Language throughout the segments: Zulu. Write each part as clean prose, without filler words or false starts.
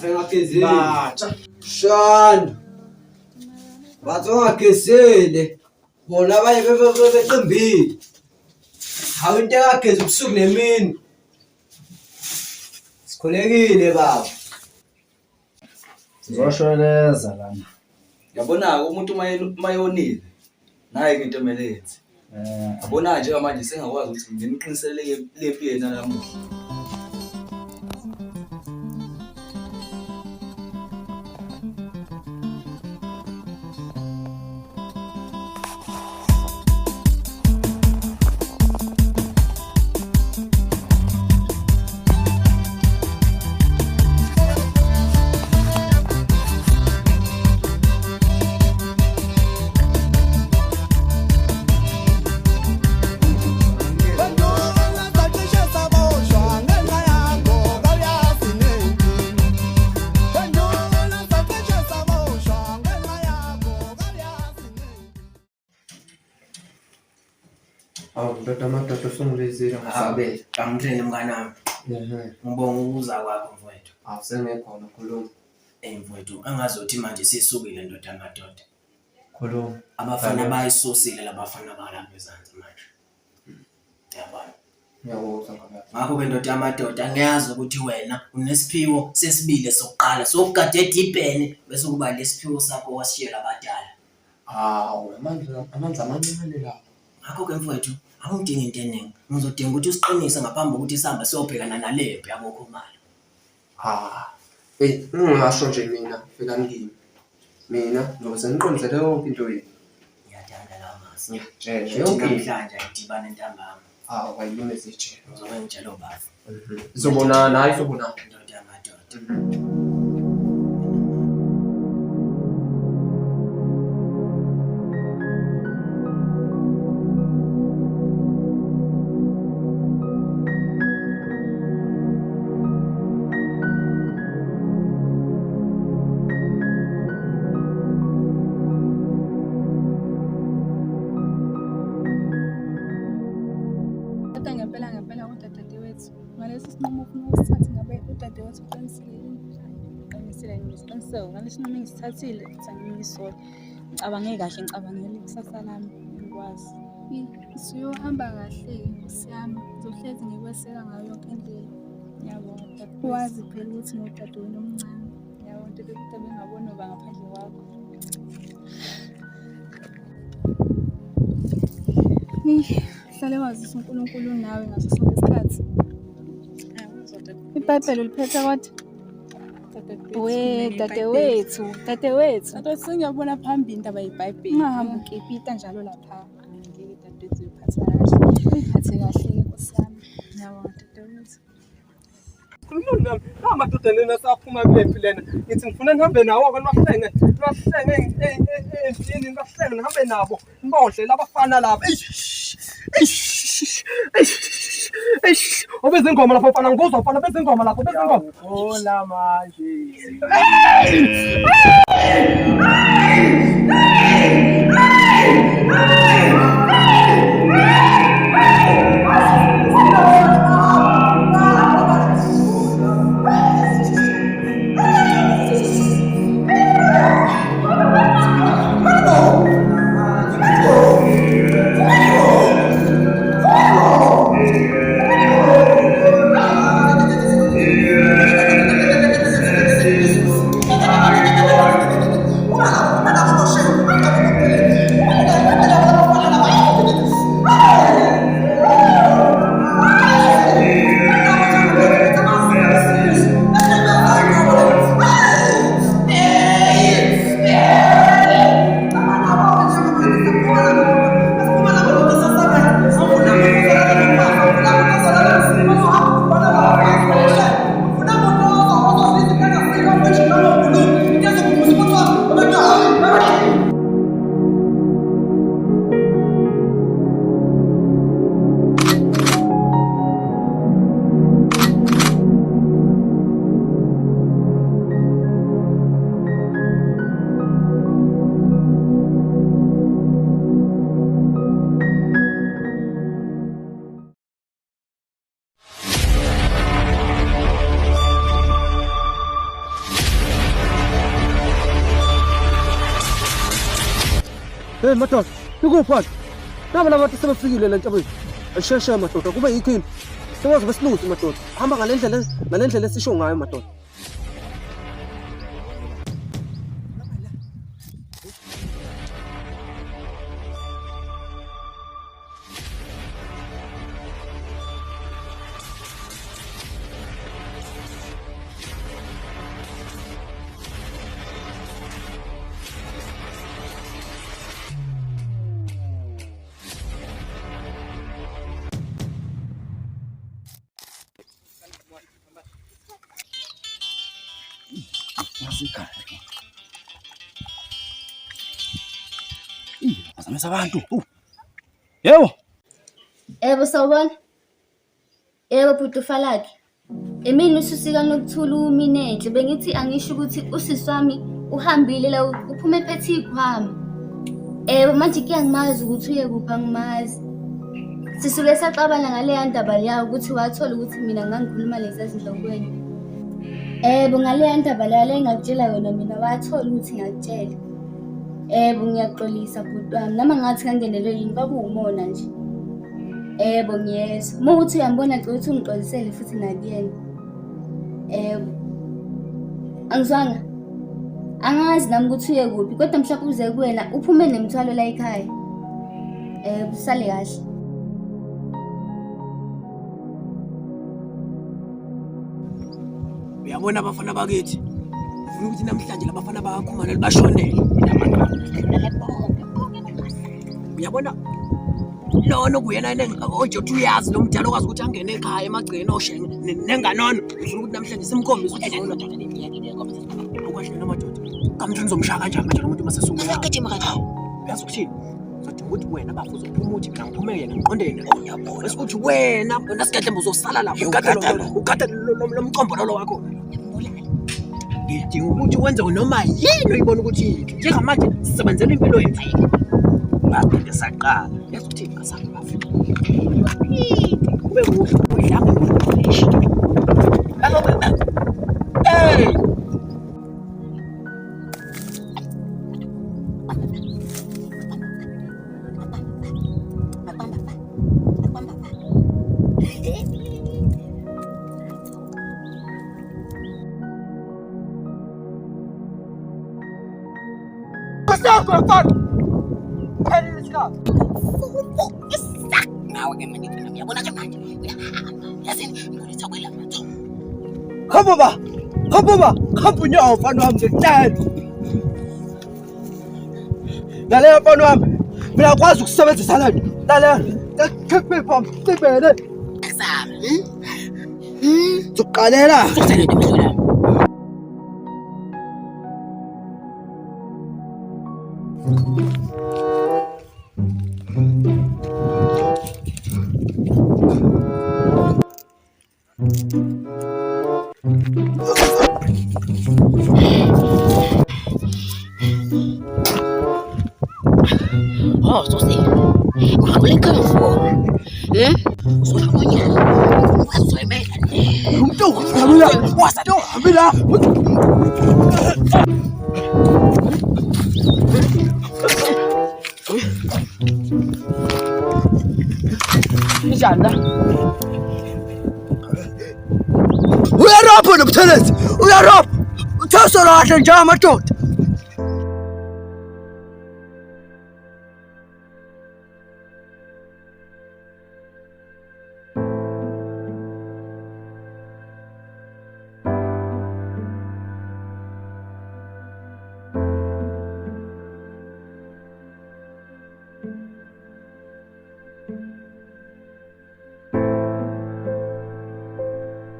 ngagezeli. Shana. Bathi ungagezeli. Bona abanye beqembile. Hawu into yakageza ubusuku nemini. Sikhulekile baba. Sizoshweleza lana. Yabona umuntu mayonile. Naye into emele yenze. Abona nje manje sengakwazi ukuthi ngimqinisele lepi yena namuhla. Amadoda songilezile ngisabela. Angitheni mngani wami. Ngibonga ukuza kwakho mfowethu. Awusengekhona khuluma. Mfowethu, angazothi manje sisukile ndoda amadoda. Khuluma. Abafana bayisusile labafana balapha ezansi manje. Yabona. Ngiyabonga ngaba. Ngakho ke ndoda amadoda ngiyazi ukuthi wena unesiphiwo sesibili sokuqala sokugada edibhene bese kuba lesiphiwo sakho wasishiyela abadala. Hawu amanzi amancane la. Ngakho ke mfowethu awudingi into eningi. Ngizodinga ukuthi usiqinise ngaphambi kokuthi sihamba siyobhekana nalempi yabokhumalo. Ngingasho nje mina fika ngini. Mina ngizoze ngiqonzele yonke into yini. Ngiyathanda la masi. Ngiyatshela yonke namhlanje idibane ntambama. Wayilime sitshela. Ngizobe ngitshela ubafu. Izobonana hayi izobonana. Ndoda amadoda. Ngempela udadewethu ngalesi sinqumo ufuna ukusithatha ngabe udadewethu uqinisile ngisiqiniseko ngalesi sinqumo engisithathile sangiyisola ngicabange kahle ngicabangela ikusasa lami ngikwazi siyohamba kahle siyami ngizohlezi ngikweseka ngayo yonke indlela. Ngiyabonga wazi phela ukuthi nodadewenu omncane yabona into bekude bengabona uba ngaphandle kwakho. Hlale wazisa uNkulunkulu nawe ngaso sonke isikhathi. iBhayibheli uliphethe kodwa dadewethu Kodwa sengiyabona phambili indaba yeBhayibheli. Ungahamba ukipita njalo lapha. Ngeke dadewethu uyiphatha kahle. Uyiphathe kahle Nkosi yami. Ngiyabonga dadewethu. Khuluma nami. Amadoda lena saphuma kulempi lena. Ngithi ngifuna nihambe nawo nibahlenge endlini nibahlenge nihambe nabo. Nibodle labafana laba. Obeze ingoma lapho mfana ngizwa mfana beze ingoma lapho beze ingoma. Hola manje. Hey madoda, ikuphi manje? Naba labantu sebefikile la ntabeni. Asheshe madoda, kube yikhini. Sewazi besilungise madoda. Hamba ngalendlela esisho ngayo madoda. Azamisa abantu. Yebo. Yebo sawubona. Yebo bhuti Falaki. Emini ususika nokuthula uminenhle bengithi angisho ukuthi usisi wami uhambile la uphume ephethe ikhwama. Yebo manje kuyangimazi ukuthi uye kuphi angimazi. Sisuke saxabana ngale ndaba yawo ukuthi wathola ukuthi mina ngangikhuluma lezi zinto kuwena. Yebo ngale ndaba la engakutshela yona mina wathola ukuthi ngakutshela. Yebo ngiyaxolisa bhuti wami noma ngathi ngangenelwe yini kwakuwumona nje. Yebo ngiyezwa. Uma uthi uyambona ngicela ukuthi ungixolisele futhi nakuyena. Yebo. Angizwanga. Angazi nami ukuthi uye kuphi kodwa mhlawumbe uze kuwena uphume nemthwalo la ekhaya. Usale kahle. Uyabona abafana bakithi. Ufuna ukuthi namhlanje labafana bayakhumana libashonele. Uyabona lona kuyena onje uthi uyazi lo mdala okwazi ukuthi angene ekhaya emagceni oshenge nenganono. Ufuna ukuthi namhlanje simkhombise ukuthi wona ukwahlala namadoda. Kamthi nizomshaya kanjani manje lo muntu masesungula. Ngagijima kanjani? Uyazi ukuthini? Sothi ukuthi wena bafuza uphuma uthi mina ngiphume yena ngiqondene. Bese kuthi wena sigadlembe uzosala lapho ugada lo mcombolo wakho. Ngidinga ukuthi wenze noma yini uyibona ukuthi njengamanje sisebenzela impilo yethu. Baphinde saqala. Yazi ukuthi asakubafika. Kube kuhle udlanga ngomfresh. Hey! Stop, fuck! Hey, let's go. Nawe ke manje uyabona nje manje. Yazi ngikuletha kwela matho. Hamba unyawo mfana wami ngicela. Lalela mfana wami. Mina akwazi ukusebenzisa lento. Lalela. Khiphe phambi, sibele. Exam. Uzoqalela. Uzothela into emhlolana. Oh, so see. Where you coming from? So how are you? What's your man? What's that? Uyarapha nomthelezi. Uyarapha. Uthaso lahle nje amadoda.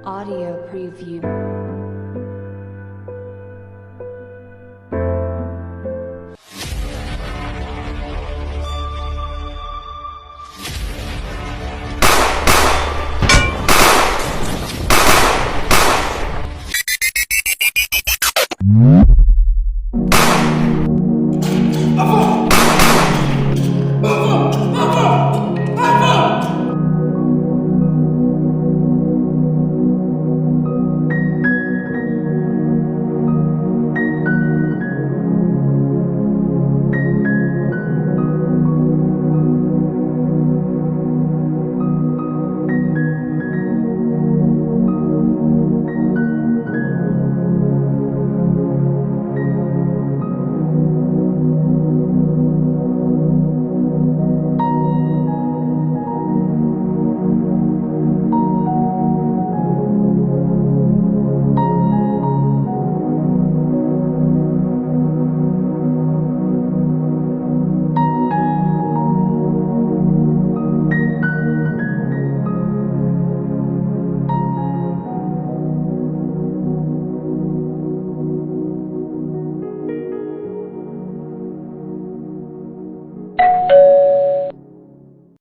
Audio preview. Thank